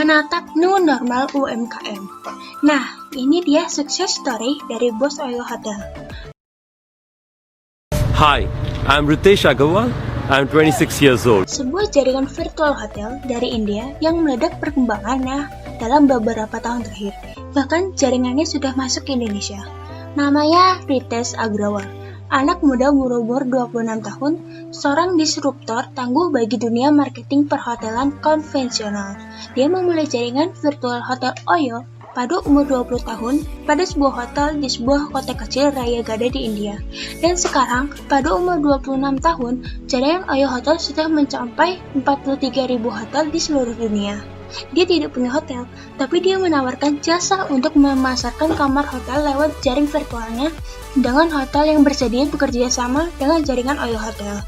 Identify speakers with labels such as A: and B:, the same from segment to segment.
A: menatap new normal UMKM. Nah, ini dia success story dari bos Oyo Hotel.
B: Hi, I'm Ritesh Agarwal. I'm 26 years old.
A: Sebuah jaringan virtual hotel dari India yang meledak perkembangannya dalam beberapa tahun terakhir. Bahkan jaringannya sudah masuk ke Indonesia. Namanya Ritesh Agarwal. Anak muda berumur 26 tahun, seorang disruptor tangguh bagi dunia marketing perhotelan konvensional. Dia memulai jaringan virtual hotel Oyo pada umur 20 tahun pada sebuah hotel di sebuah kota kecil Raya Gada di India. Dan sekarang, pada umur 26 tahun, jaringan Oyo Hotel sudah mencapai 43.000 hotel di seluruh dunia. Dia tidak punya hotel, tapi dia menawarkan jasa untuk memasarkan kamar hotel lewat jaring virtualnya dengan hotel yang bersedia bekerja sama dengan jaringan Oyo Hotel.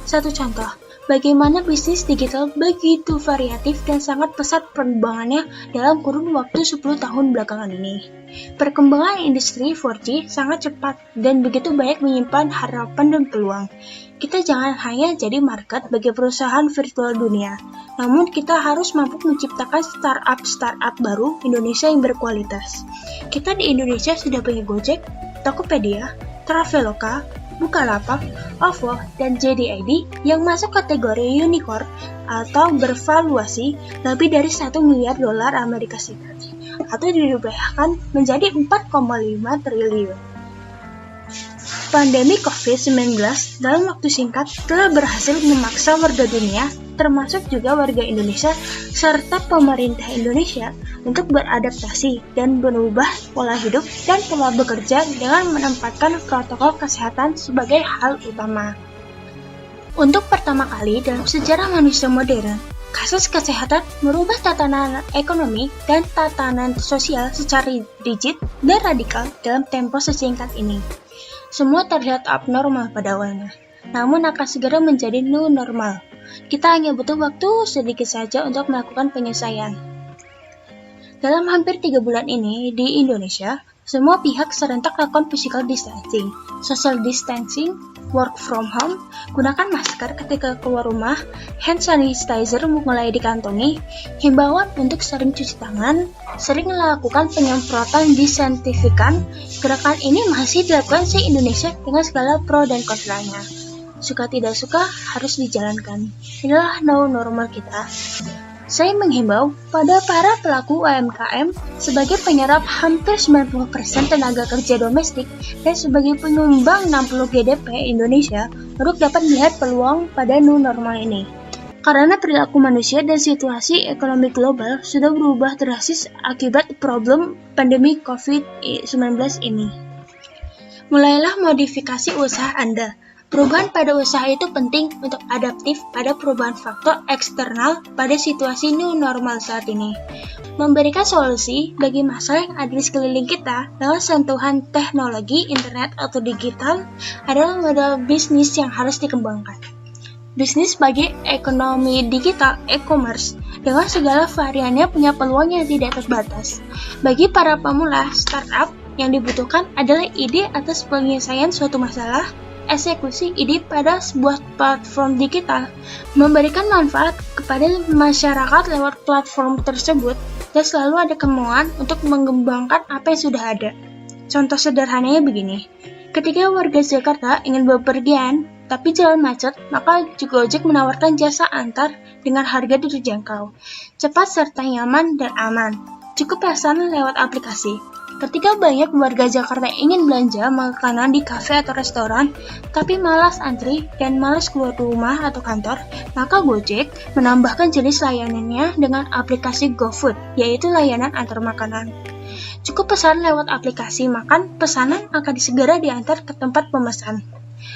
A: Satu contoh, bagaimana bisnis digital begitu variatif dan sangat pesat perkembangannya dalam kurun waktu 10 tahun belakangan ini. Perkembangan industri 4G sangat cepat dan begitu banyak menyimpan harapan dan peluang. Kita jangan hanya jadi market bagi perusahaan virtual dunia, namun kita harus mampu menciptakan startup baru Indonesia yang berkualitas. Kita di Indonesia sudah punya Gojek, Tokopedia, Traveloka, Bukalapak, OVO, dan JD.ID yang masuk kategori unicorn atau bervaluasi lebih dari 1 miliar dolar Amerika Serikat atau dirupiahkan menjadi 4,5 triliun. Pandemi COVID-19 dalam waktu singkat telah berhasil memaksa warga dunia, termasuk juga warga Indonesia, serta pemerintah Indonesia untuk beradaptasi dan berubah pola hidup dan pola bekerja dengan menempatkan protokol kesehatan sebagai hal utama. Untuk pertama kali dalam sejarah manusia modern, kasus kesehatan merubah tatanan ekonomi dan tatanan sosial secara rigid dan radikal dalam tempo sesingkat ini. Semua terlihat abnormal pada awalnya, namun akan segera menjadi new normal. Kita hanya butuh waktu sedikit saja untuk melakukan penyelesaian. Dalam hampir 3 bulan ini di Indonesia, semua pihak serentak lakukan physical distancing, social distancing, work from home, gunakan masker ketika keluar rumah, hand sanitizer mulai dikantongi, himbauan untuk sering cuci tangan, sering melakukan penyemprotan disinfektan. Gerakan ini masih dilakukan se-Indonesia dengan segala pro dan kontranya. Suka tidak suka harus dijalankan. Inilah new normal kita. Saya menghimbau pada para pelaku UMKM sebagai penyerap hampir 90% tenaga kerja domestik dan sebagai penyumbang 60 GDP Indonesia untuk dapat melihat peluang pada new normal ini. Karena perilaku manusia dan situasi ekonomi global sudah berubah drastis akibat problem pandemi COVID-19 ini. Mulailah modifikasi usaha Anda. Perubahan pada usaha itu penting untuk adaptif pada perubahan faktor eksternal pada situasi new normal saat ini. Memberikan solusi bagi masalah yang ada di sekeliling kita dengan sentuhan teknologi, internet, atau digital adalah model bisnis yang harus dikembangkan. Bisnis bagi ekonomi digital, e-commerce, dengan segala variannya punya peluang yang tidak terbatas. Bagi para pemula, startup yang dibutuhkan adalah ide atas penyelesaian suatu masalah, eksekusi ide pada sebuah platform digital, memberikan manfaat kepada masyarakat lewat platform tersebut, dan selalu ada kemauan untuk mengembangkan apa yang sudah ada. Contoh sederhananya begini, ketika warga Jakarta ingin bepergian, tapi jalan macet, maka Gojek menawarkan jasa antar dengan harga terjangkau, cepat serta nyaman dan aman. Cukup pesan lewat aplikasi. Ketika banyak warga Jakarta ingin belanja makanan di kafe atau restoran, tapi malas antri dan malas keluar rumah atau kantor, maka Gojek menambahkan jenis layanannya dengan aplikasi GoFood, yaitu layanan antar makanan. Cukup pesan lewat aplikasi makan, pesanan akan segera diantar ke tempat pemesan.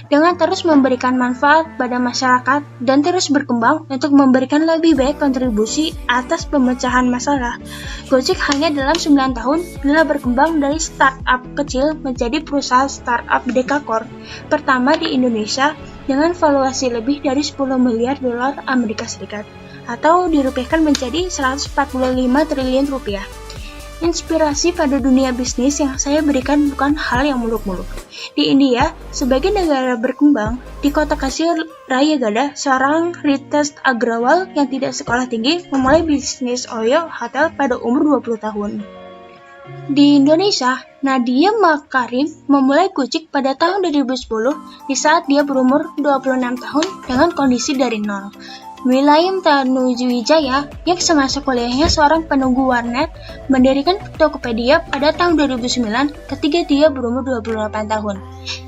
A: Dengan terus memberikan manfaat pada masyarakat dan terus berkembang untuk memberikan lebih baik kontribusi atas pemecahan masalah, Gojek hanya dalam 9 tahun telah berkembang dari startup kecil menjadi perusahaan startup dekakorn pertama di Indonesia dengan valuasi lebih dari 10 miliar dolar Amerika Serikat atau dirupiahkan menjadi 145 triliun rupiah. Inspirasi pada dunia bisnis yang saya berikan bukan hal yang muluk-muluk. Di India, sebagai negara berkembang, di kota Kasir Rayagada, seorang Ritesh Agrawal yang tidak sekolah tinggi memulai bisnis Oyo Hotel pada umur 20 tahun. Di Indonesia, Nadia Makarim memulai Kucing pada tahun 2010 di saat dia berumur 26 tahun dengan kondisi dari nol. Wilayam Tanuwijaya yang semasa kuliahnya seorang penunggu warnet mendirikan Tokopedia pada tahun 2009 ketika dia berumur 28 tahun,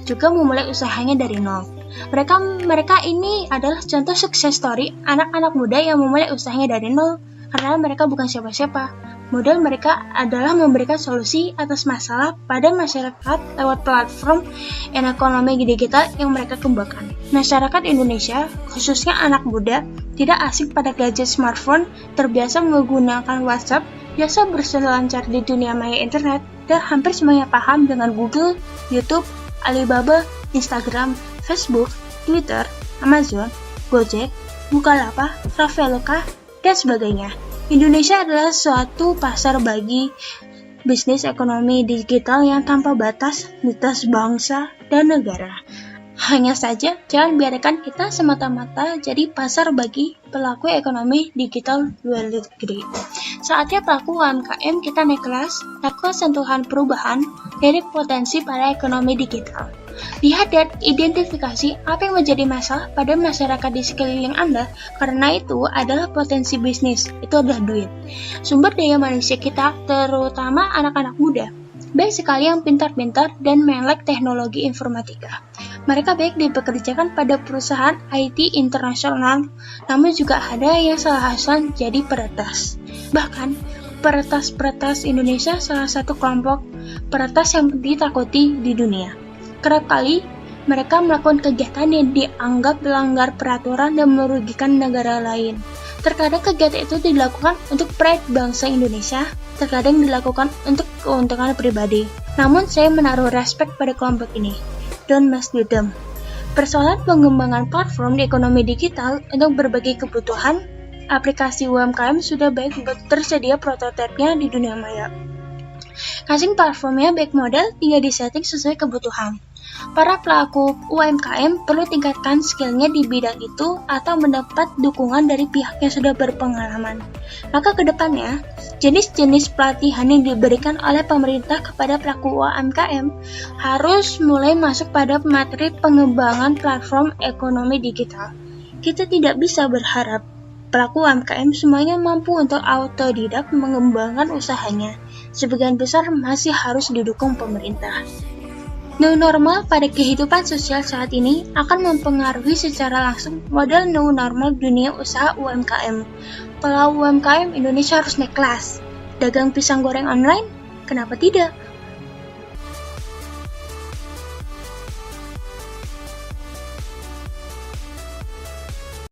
A: juga memulai usahanya dari nol. Mereka ini adalah contoh sukses story anak-anak muda yang memulai usahanya dari nol karena mereka bukan siapa-siapa. Modal mereka adalah memberikan solusi atas masalah pada masyarakat lewat platform ekonomi digital yang mereka kembangkan. Masyarakat Indonesia, khususnya anak muda, tidak asing pada gadget smartphone, terbiasa menggunakan WhatsApp, biasa berselancar di dunia maya internet, dan hampir semuanya paham dengan Google, YouTube, Alibaba, Instagram, Facebook, Twitter, Amazon, Gojek, Bukalapak, Traveloka, dan sebagainya. Indonesia adalah suatu pasar bagi bisnis ekonomi digital yang tanpa batas, lintas bangsa, dan negara. Hanya saja, jangan biarkan kita semata-mata jadi pasar bagi pelaku ekonomi digital luar negeri. Saatnya pelaku UMKM kita naik kelas, lakukan sentuhan perubahan dari potensi pada ekonomi digital. Lihat dan identifikasi apa yang menjadi masalah pada masyarakat di sekeliling Anda, karena itu adalah potensi bisnis, itu adalah duit. Sumber daya manusia kita, terutama anak-anak muda, baik sekali yang pintar-pintar dan melek teknologi informatika. Mereka baik dipekerjakan pada perusahaan IT internasional, namun juga ada yang salah-salah jadi peretas. Bahkan, peretas-peretas Indonesia salah satu kelompok peretas yang ditakuti di dunia. Kerap kali, mereka melakukan kegiatan yang dianggap melanggar peraturan dan merugikan negara lain. Terkadang kegiatan itu dilakukan untuk pride bangsa Indonesia, terkadang dilakukan untuk keuntungan pribadi. Namun, saya menaruh respect pada kelompok ini. Don't mess with them. Persoalan pengembangan platform di ekonomi digital untuk berbagai kebutuhan, aplikasi UMKM sudah baik tersedia prototipenya di dunia maya. Kasing platformnya baik model tinggal disetting sesuai kebutuhan. Para pelaku UMKM perlu tingkatkan skillnya di bidang itu atau mendapat dukungan dari pihak yang sudah berpengalaman. Maka ke depannya, jenis-jenis pelatihan yang diberikan oleh pemerintah kepada pelaku UMKM harus mulai masuk pada materi pengembangan platform ekonomi digital. Kita tidak bisa berharap pelaku UMKM semuanya mampu untuk autodidak mengembangkan usahanya. Sebagian besar masih harus didukung pemerintah. New normal pada kehidupan sosial saat ini akan mempengaruhi secara langsung model new normal dunia usaha UMKM. Kalau UMKM Indonesia harus naik kelas. Dagang pisang goreng online? Kenapa tidak?